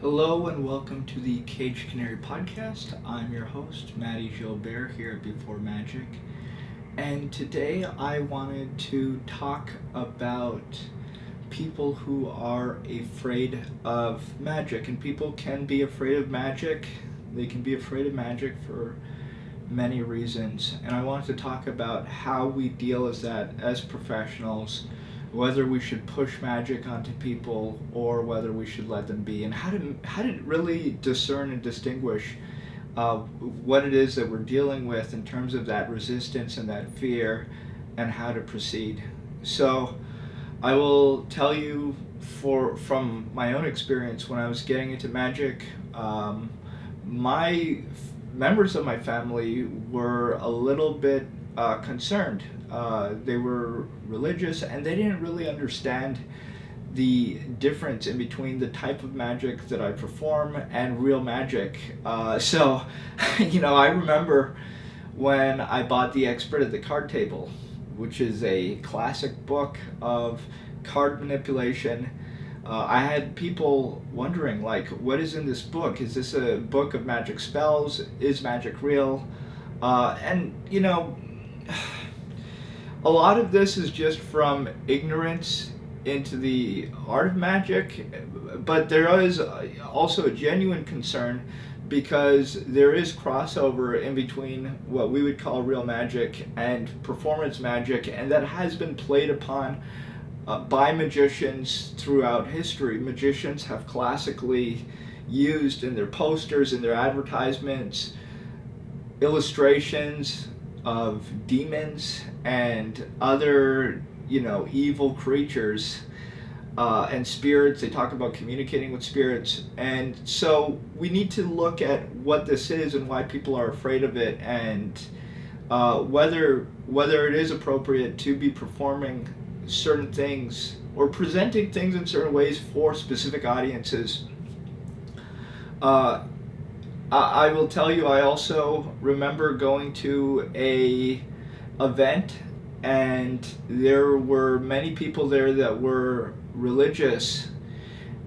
Hello and welcome to the CAGED Canary podcast. I'm your host, Mahdi Gilbert, here at Before Magic. And today I wanted to talk about people who are afraid of magic. And people can be afraid of magic. They can be afraid of magic for many reasons. And I wanted to talk about how we deal with that as professionals, whether we should push magic onto people or whether we should let them be, and how to really discern and distinguish what it is that we're dealing with in terms of that resistance and that fear, and how to proceed. So I will tell you from my own experience when I was getting into magic, my members of my family were a little bit concerned. They were religious and they didn't really understand the difference in between the type of magic that I perform and real magic. So, I remember when I bought The Expert at the Card Table, which is a classic book of card manipulation. I had people wondering, like, what is in this book? Is this a book of magic spells? Is magic real? A lot of this is just from ignorance into the art of magic, but there is also a genuine concern because there is crossover in between what we would call real magic and performance magic, and that has been played upon by magicians throughout history. Magicians have classically used in their posters, in their advertisements, illustrations of demons and other, evil creatures and spirits. They talk about communicating with spirits. And so we need to look at what this is and why people are afraid of it, and whether it is appropriate to be performing certain things or presenting things in certain ways for specific audiences. I will tell you, I also remember going to a event and there were many people there that were religious,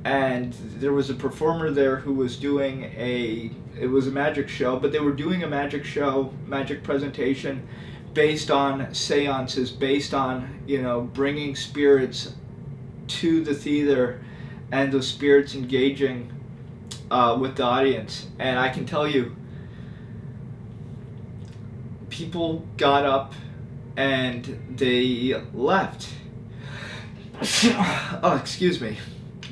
and there was a performer there who was doing it was a magic show, but they were doing a magic presentation based on seances, based on, bringing spirits to the theater and those spirits engaging with the audience. And I can tell you, people got up and they left. Oh, excuse me.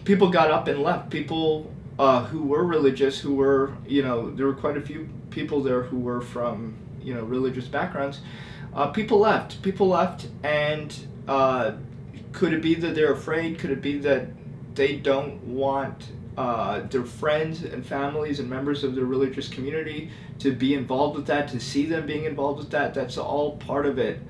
People got up and left. People who were religious, who were, there were quite a few people there who were from, religious backgrounds. People left, and could it be that they're afraid? Could it be that they don't want their friends and families and members of their religious community to be involved with that, to see them being involved with that? That's all part of it.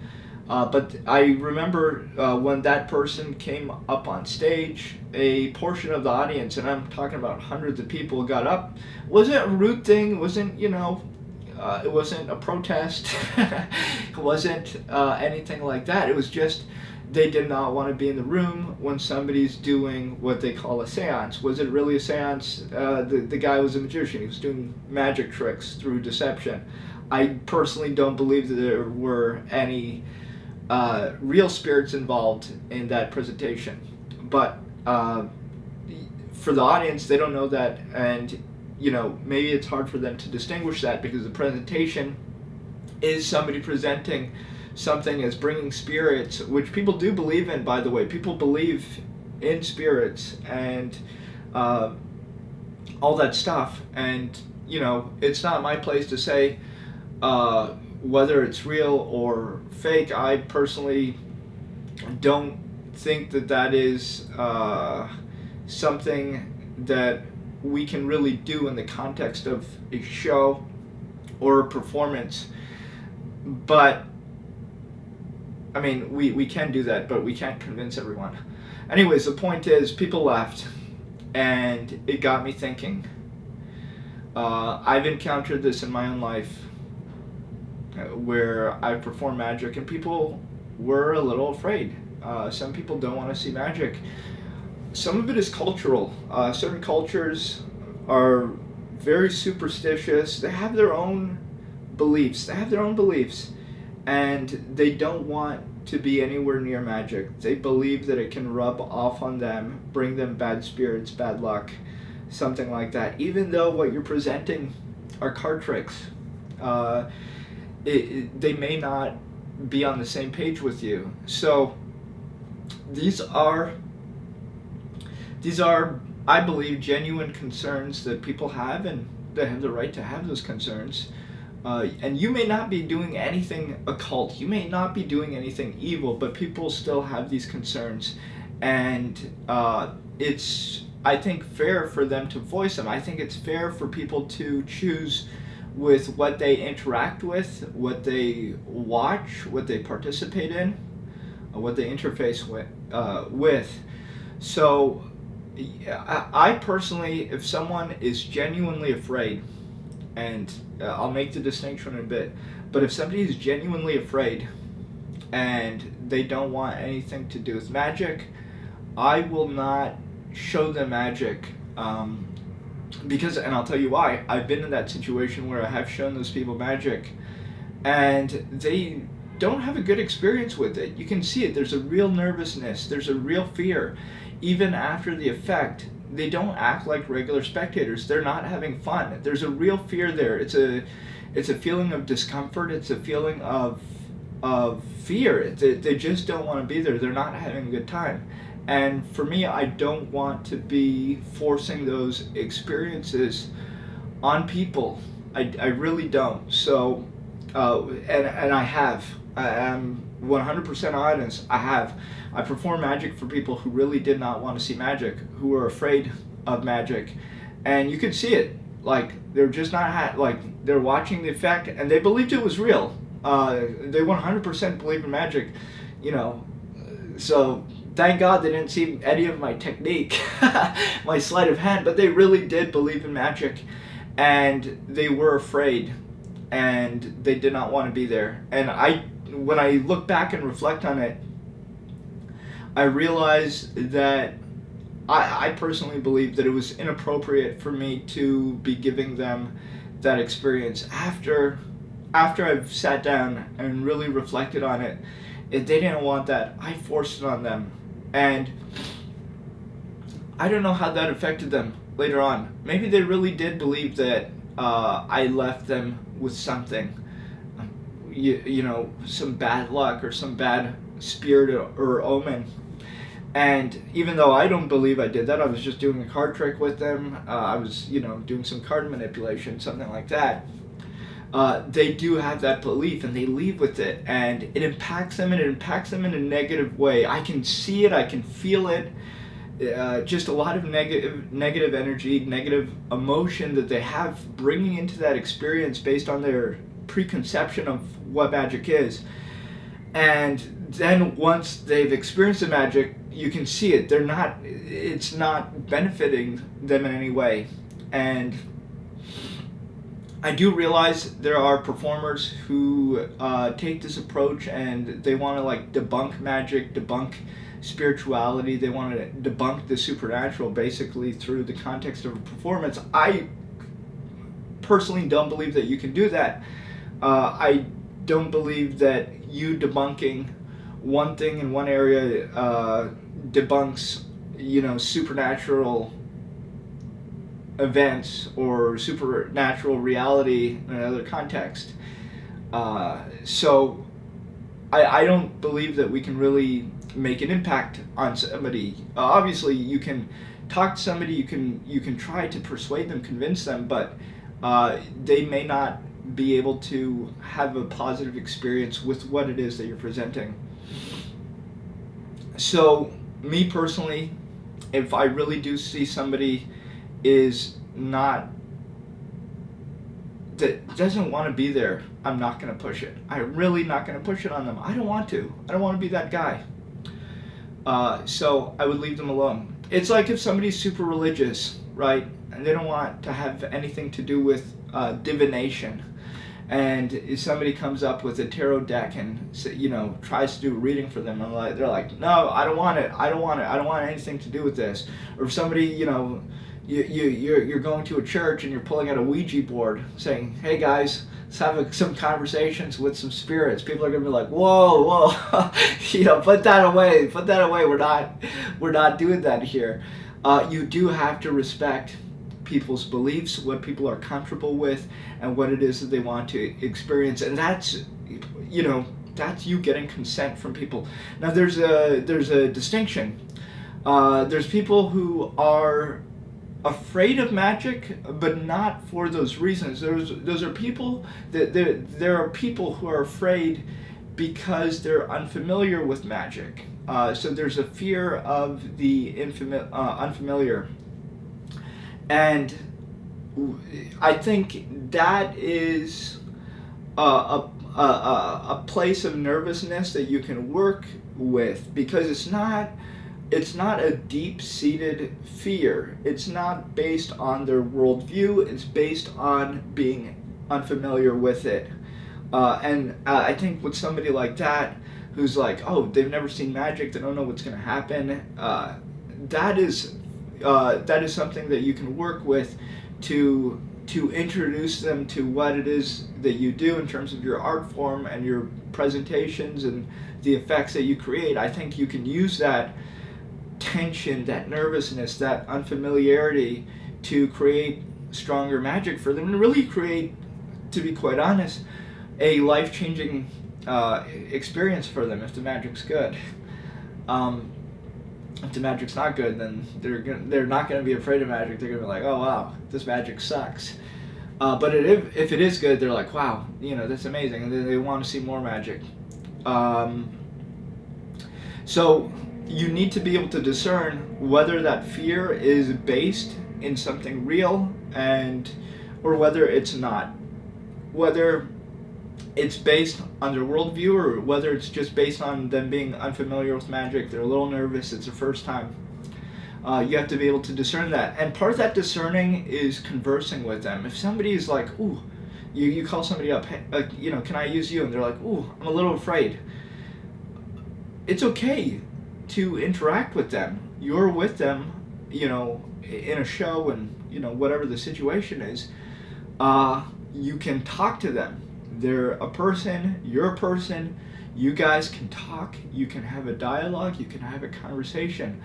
But I remember when that person came up on stage, a portion of the audience, and I'm talking about hundreds of people, got up. It wasn't a rude thing. It wasn't, it wasn't a protest. It wasn't anything like that. It was just they did not want to be in the room when somebody's doing what they call a seance. Was it really a seance? The guy was a magician. He was doing magic tricks through deception. I personally don't believe that there were any real spirits involved in that presentation. But for the audience, they don't know that, and maybe it's hard for them to distinguish that because the presentation is somebody presenting something as bringing spirits, which people do believe in, by the way. People believe in spirits and all that stuff. And, it's not my place to say whether it's real or fake. I personally don't think that is something that we can really do in the context of a show or a performance. But we can do that, but we can't convince everyone. Anyways, the point is, people left, and it got me thinking. I've encountered this in my own life, where I perform magic, and people were a little afraid. Some people don't want to see magic. Some of it is cultural. Certain cultures are very superstitious. They have their own beliefs. And they don't want to be anywhere near magic. They believe that it can rub off on them, bring them bad spirits, bad luck, something like that. Even though what you're presenting are card tricks, they may not be on the same page with you. So these are, I believe, genuine concerns that people have, and they have the right to have those concerns. And you may not be doing anything occult, you may not be doing anything evil, but people still have these concerns. And it's, I think, fair for them to voice them. I think it's fair for people to choose with what they interact with, what they watch, what they participate in, what they interface with. So I personally, if someone is genuinely afraid, and I'll make the distinction in a bit, but if somebody is genuinely afraid and they don't want anything to do with magic, I will not show them magic, because, and I'll tell you why. I've been in that situation where I have shown those people magic and they don't have a good experience with it. You can see it. There's a real nervousness, there's a real fear. Even after the effect, they don't act like regular spectators. They're not having fun. There's a real fear there. It's a feeling of discomfort. It's a feeling of fear. They just don't want to be there. They're not having a good time. And for me, I don't want to be forcing those experiences on people. I really don't. So, and I have. I'm 100% honest. I perform magic for people who really did not want to see magic, who were afraid of magic, and you could see it. Like, they're just not like, they're watching the effect and they believed it was real. They 100% believe in magic, you know. So thank God they didn't see any of my technique, my sleight of hand, but they really did believe in magic, and they were afraid, and they did not want to be there. And when I look back and reflect on it, I realized that I personally believe that it was inappropriate for me to be giving them that experience. After I've sat down and really reflected on it, if they didn't want that, I forced it on them. And I don't know how that affected them later on. Maybe they really did believe that I left them with something, you know, some bad luck or some bad spirit or omen. And even though I don't believe I did that, I was just doing a card trick with them. I was, you know, doing some card manipulation, something like that. They do have that belief, and they leave with it, and it impacts them, and it impacts them in a negative way. I can see it, I can feel it. Just a lot of negative energy, negative emotion that they have bringing into that experience based on their preconception of what magic is. And then once they've experienced the magic, you can see it. It's not benefiting them in any way. And I do realize there are performers who take this approach and they want to like debunk magic, debunk spirituality. They want to debunk the supernatural basically through the context of a performance. I personally don't believe that you can do that. I don't believe that you debunking one thing in one area debunks, you know, supernatural events or supernatural reality in another context. So I don't believe that we can really make an impact on somebody. Obviously you can talk to somebody, you can try to persuade them, convince them, but they may not be able to have a positive experience with what it is that you're presenting. So me personally, if I really do see somebody that doesn't want to be there, I'm not going to push it. I'm really not going to push it on them. I don't want to be that guy. So I would leave them alone. It's like if somebody's super religious, right, and they don't want to have anything to do with divination, and if somebody comes up with a tarot deck and, you know, tries to do a reading for them, and they're like, no, I don't want it. I don't want anything to do with this. Or if somebody, you know, you're going to a church and you're pulling out a Ouija board saying, "Hey guys, let's have some conversations with some spirits." People are gonna be like, "Whoa, whoa," put that away, put that away. We're not doing that here. You do have to respect people's beliefs, what people are comfortable with, and what it is that they want to experience, and that's you getting consent from people. Now there's a distinction. There's people who are afraid of magic, but not for those reasons. Those are people that there are people who are afraid because they're unfamiliar with magic. So there's a fear of the unfamiliar, and I think that is a place of nervousness that you can work with, because it's not a deep-seated fear. It's not based on their worldview. It's based on being unfamiliar with it. And I think with somebody like that, who's like, oh, they've never seen magic, they don't know what's going to happen, that is something that you can work with to introduce them to what it is that you do in terms of your art form and your presentations and the effects that you create. I think you can use that tension, that nervousness, that unfamiliarity to create stronger magic for them, and really create, to be quite honest, a life-changing experience for them if the magic's good. If the magic's not good, then they're not going to be afraid of magic. They're going to be like, oh wow, this magic sucks. But if it is good, they're like, wow, that's amazing, and they want to see more magic. So you need to be able to discern whether that fear is based in something real or whether it's not. Whether it's based on their worldview or whether it's just based on them being unfamiliar with magic. They're a little nervous. It's their first time. You have to be able to discern that. And part of that discerning is conversing with them. If somebody is like, ooh, you call somebody up, hey, can I use you? And they're like, ooh, I'm a little afraid. It's okay to interact with them. You're with them, in a show, and whatever the situation is, you can talk to them. They're a person, you're a person, you guys can talk, you can have a dialogue, you can have a conversation.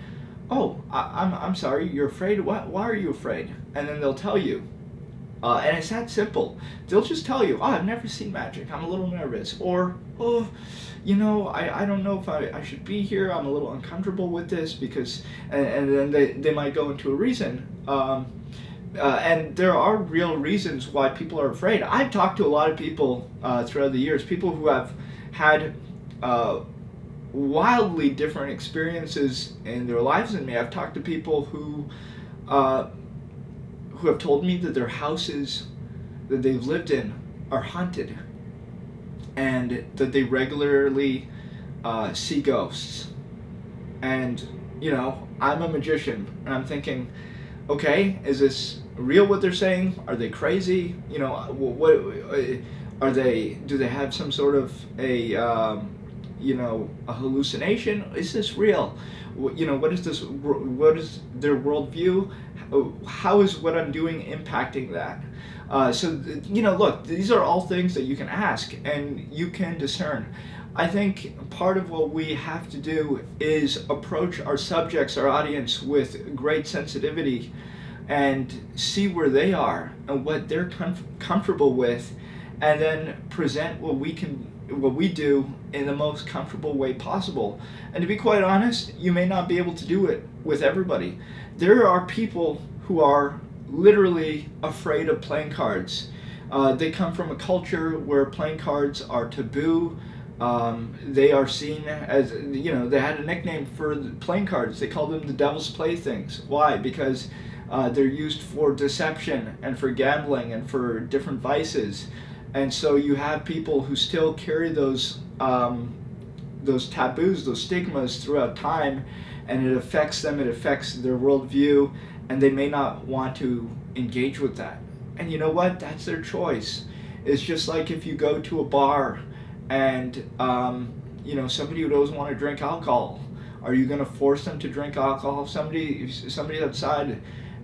Oh, I'm sorry, you're afraid? Why are you afraid? And then they'll tell you. And it's that simple. They'll just tell you, oh, I've never seen magic, I'm a little nervous. Or, oh, I don't know if I should be here, I'm a little uncomfortable with this, because, and then they might go into a reason. And there are real reasons why people are afraid. I've talked to a lot of people throughout the years, people who have had wildly different experiences in their lives than me. I've talked to people who have told me that their houses that they've lived in are haunted, and that they regularly see ghosts. And, I'm a magician, and I'm thinking, okay, is this real what they're saying? Are they crazy? What are they? Do they have some sort of a hallucination? Is this real? What is this? What is their worldview? How is what I'm doing impacting that? Look, these are all things that you can ask and you can discern. I think part of what we have to do is approach our subjects, our audience, with great sensitivity and see where they are and what they're comfortable with, and then present what we do in the most comfortable way possible. And to be quite honest, you may not be able to do it with everybody. There are people who are literally afraid of playing cards. They come from a culture where playing cards are taboo. They are seen as, they had a nickname for playing cards. They called them the devil's playthings. Why? Because they're used for deception and for gambling and for different vices. And so you have people who still carry those taboos, those stigmas throughout time, and it affects them, it affects their worldview, and they may not want to engage with that. And you know what? That's their choice. It's just like if you go to a bar and somebody who doesn't want to drink alcohol, are you going to force them to drink alcohol? If somebody's outside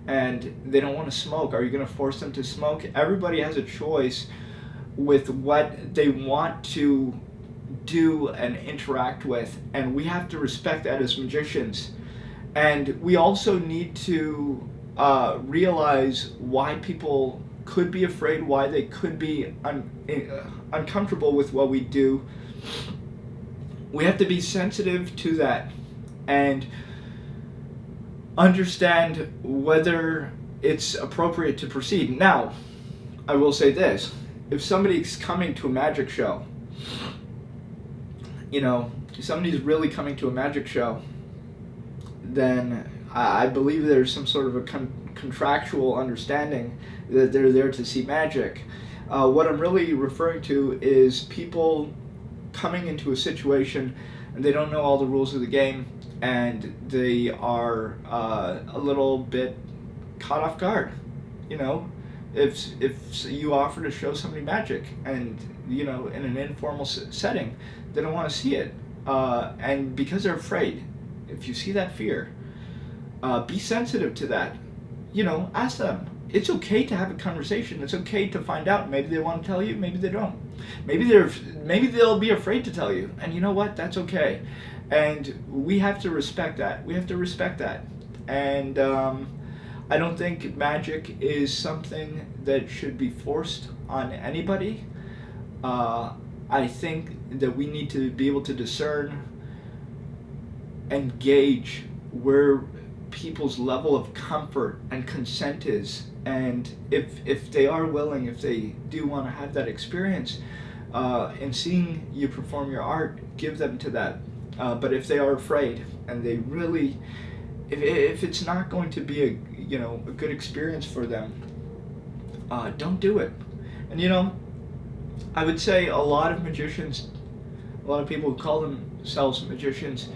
and they don't want to smoke. Are you going to force them to smoke? Everybody has a choice with what they want to do and interact with, and we have to respect that as magicians. And we also need to realize why people could be afraid, why they could be uncomfortable with what we do. We have to be sensitive to that and understand whether it's appropriate to proceed. Now, I will say this. If somebody's coming to a magic show, if somebody's really coming to a magic show, then I believe there's some sort of a contractual understanding that they're there to see magic. What I'm really referring to is people coming into a situation and they don't know all the rules of the game, and they are a little bit caught off guard. If you offer to show somebody magic and in an informal setting, they don't want to see it, and because they're afraid. If you see that fear, be sensitive to that. Ask them. It's okay to have a conversation. It's okay to find out. Maybe they want to tell you. Maybe they don't. Maybe they'll be afraid to tell you. And you know what? That's okay. And we have to respect that. And I don't think magic is something that should be forced on anybody. I think that we need to be able to discern and gauge where people's level of comfort and consent is, and if they are willing, if they do want to have that experience in seeing you perform your art, give them to that. But if they are afraid and they really, if it's not going to be a good experience for them, don't do it. And I would say a lot of magicians, a lot of people who call themselves magicians,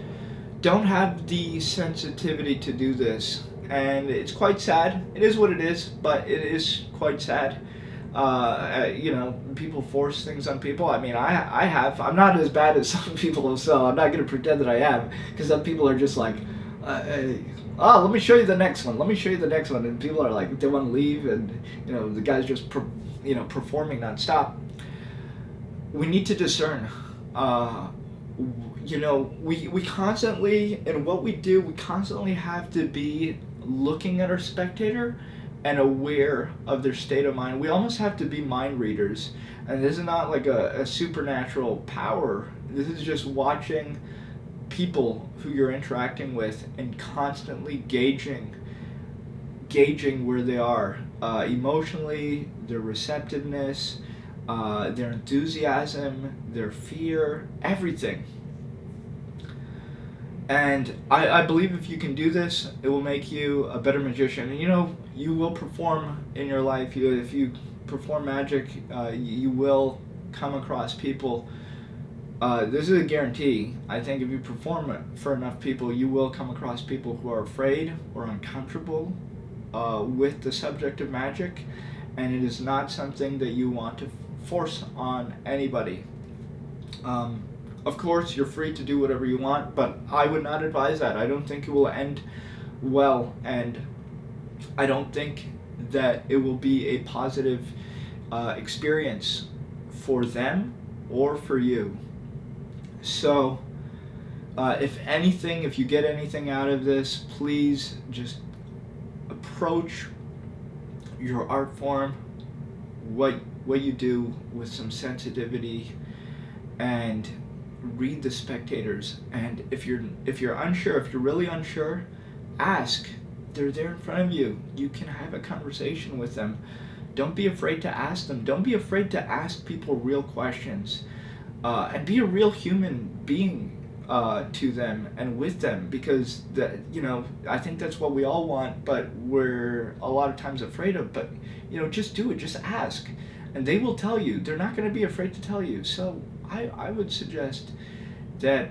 don't have the sensitivity to do this, and it's quite sad. It is what it is, but it is quite sad. People force things on people. I mean, I have. I'm not as bad as some people, so I'm not going to pretend that I am, because some people are just like, let me show you the next one. And people are like, they want to leave, and the guy's just performing nonstop. We need to discern. We constantly, in what we do, we constantly have to be looking at our spectator and aware of their state of mind. We almost have to be mind readers. And this is not like a supernatural power. This is just watching people who you're interacting with and constantly gauging where they are emotionally, their receptiveness, their enthusiasm, their fear, everything. And I believe if you can do this, it will make you a better magician. And you will perform in your life. If you perform magic, you will come across people. This is a guarantee. I think if you perform for enough people, you will come across people who are afraid or uncomfortable with the subject of magic. And it is not something that you want to force on anybody. Of course, you're free to do whatever you want, but I would not advise that. I don't think it will end well, and I don't think that it will be a positive experience for them or for you. So, if you get anything out of this, please just approach your art form, what you do, with some sensitivity, and read the spectators. And if you're unsure, if you're really unsure, ask. They're there in front of you. You can have a conversation with them. Don't be afraid to ask them. Don't be afraid to ask people real questions, and be a real human being to them and with them, because I think that's what we all want, but we're a lot of times afraid of. But just do it. Just ask, and they will tell you. They're not going to be afraid to tell you. So I would suggest that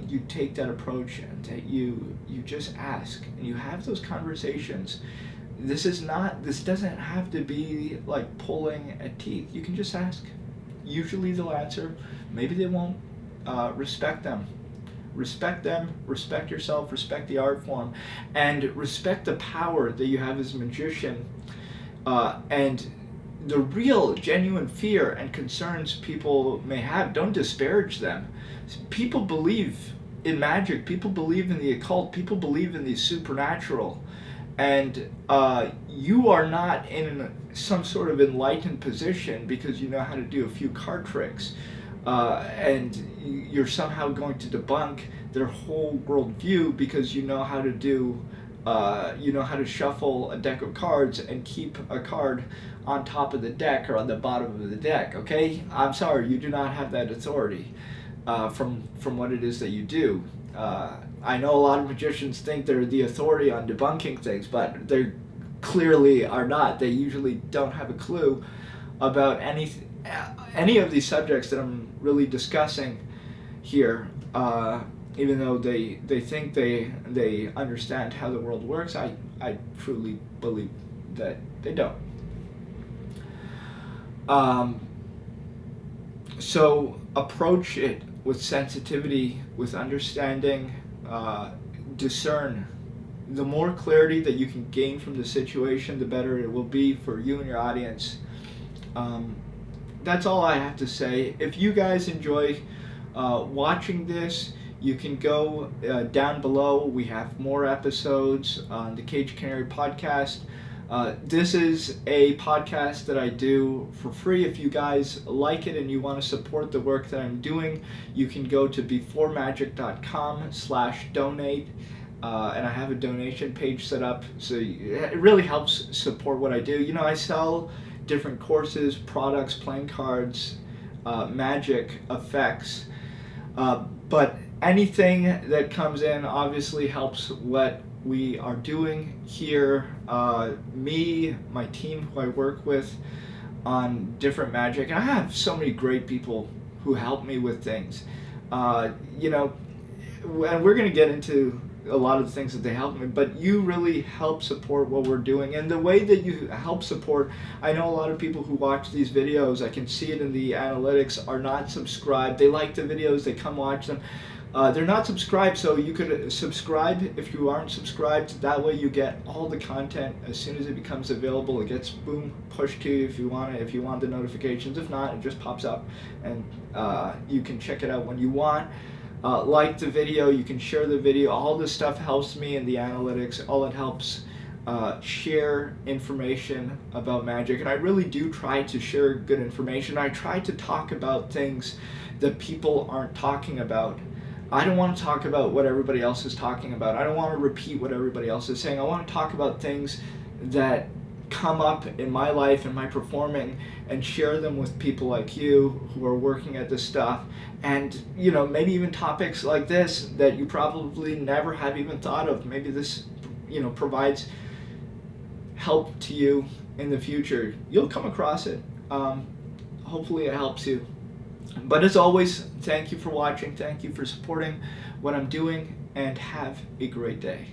you take that approach, and that you just ask and you have those conversations. This doesn't have to be like pulling at teeth. You can just ask. Usually they'll answer. Maybe they won't. Respect them. respect them, respect yourself, respect the art form, and respect the power that you have as a magician, and the real genuine fear and concerns people may have. Don't disparage them. People believe in magic, people believe in the occult, people believe in the supernatural, and you are not in some sort of enlightened position because you know how to do a few card tricks, and you're somehow going to debunk their whole worldview because you know how to do, you know how to shuffle a deck of cards and keep a card on top of the deck or on the bottom of the deck. Okay, I'm sorry, you do not have that authority from what it is that you do. I know a lot of magicians think they're the authority on debunking things, but they clearly are not. They usually don't have a clue about any of these subjects that I'm really discussing here. Even though they think they understand how the world works, I truly believe that they don't. So approach it with sensitivity, with understanding, discern. The more clarity that you can gain from the situation, the better it will be for you and your audience. That's all I have to say. If you guys enjoy watching this, you can go down below. We have more episodes on the CAGED Canary podcast. This is a podcast that I do for free. If you guys like it and you want to support the work that I'm doing, you can go to beforemagic.com/donate, and I have a donation page set up, so it really helps support what I do. You know, I sell different courses, products, playing cards, magic effects, but anything that comes in obviously helps what we are doing here. Me, my team who I work with on different magic, and I have so many great people who help me with things. You know, and we're going to get into a lot of the things that they help me, but you really help support what we're doing. And the way that you help support, I know a lot of people who watch these videos, I can see it in the analytics, are not subscribed. They like the videos, they come watch them. They're not subscribed, so you could subscribe if you aren't subscribed. That way you get all the content as soon as it becomes available. It gets, boom, pushed to you if you want it, if you want the notifications. If not, it just pops up, and you can check it out when you want. Like the video, you can share the video. All this stuff helps me in the analytics. All it helps share information about magic, and I really do try to share good information. I try to talk about things that people aren't talking about. I don't want to talk about what everybody else is talking about. I don't want to repeat what everybody else is saying. I want to talk about things that come up in my life and my performing, and share them with people like you who are working at this stuff. And, you know, maybe even topics like this that you probably never have even thought of. Maybe this, you know, provides help to you in the future. You'll come across it. Hopefully it helps you. But as always, thank you for watching, thank you for supporting what I'm doing, and have a great day.